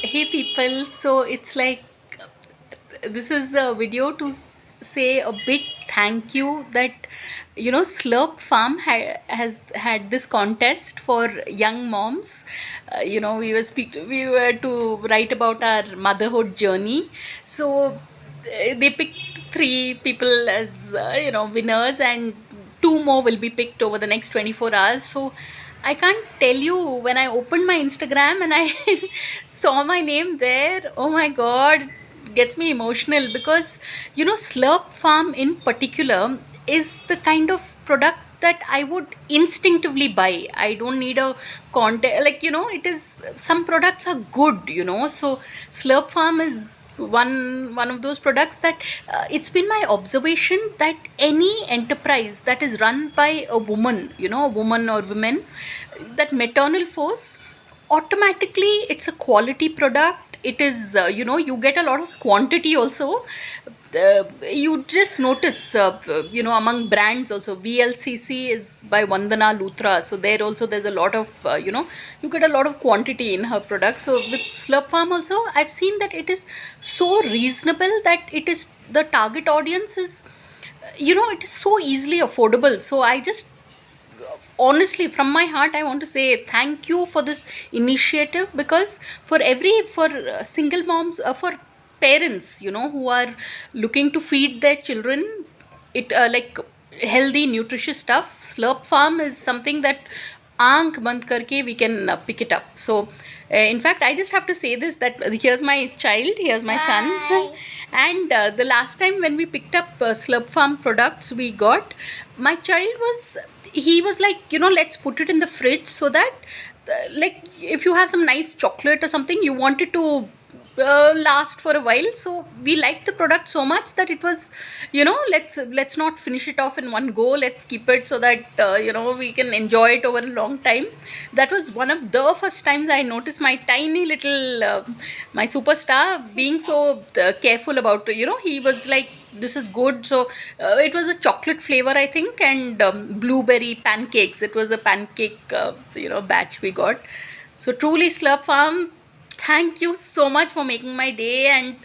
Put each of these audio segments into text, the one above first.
Hey people, so it's like this is a video to say a big thank you that Slurp Farm has had this contest for young moms. We were to write about our motherhood journey. So they picked three people as winners, and two more will be picked over the next 24 hours. So I can't tell you, when I opened my Instagram and I saw my name there, oh my god, it gets me emotional because Slurp Farm in particular is the kind of product that I would instinctively buy. I don't need a content, like it is, some products are good, so Slurp Farm is one of those products that it's been my observation that any enterprise that is run by a woman, a woman or women, that maternal force, automatically it's a quality product. It is you get a lot of quantity also. You just notice among brands also, VLCC is by Vandana Luthra, so there also there's a lot of you get a lot of quantity in her products. So with Slurp Farm also, I've seen that it is so reasonable that it is, the target audience is, it is so easily affordable. So I just honestly, from my heart, I want to say thank you for this initiative, because for single moms, for parents who are looking to feed their children, it like healthy nutritious stuff, Slurp Farm is something that aankh band karke we can pick it up. So in fact, I just have to say this, that here's my child, here's my son. And the last time when we picked up Slurp Farm products we got, my child was like, let's put it in the fridge so that like if you have some nice chocolate or something, you want it to last for a while. So we liked the product so much that it was, let's not finish it off in one go, let's keep it so that we can enjoy it over a long time. That was one of the first times I noticed my tiny little my superstar being so careful about, he was like, this is good. So it was a chocolate flavor, I think, and blueberry pancakes. It was a pancake batch we got. So truly, Slurp Farm, thank you so much for making my day, and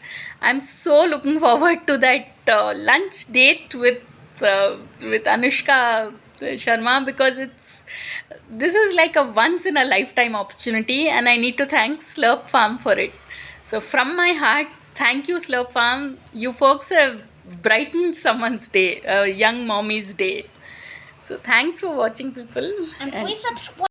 I'm so looking forward to that lunch date with Anushka Sharma, because this is like a once in a lifetime opportunity, and I need to thank Slurp Farm for it. So from my heart, thank you, Slurp Farm. You folks have brightened someone's day, a young mommy's day. So thanks for watching, people. And please subscribe.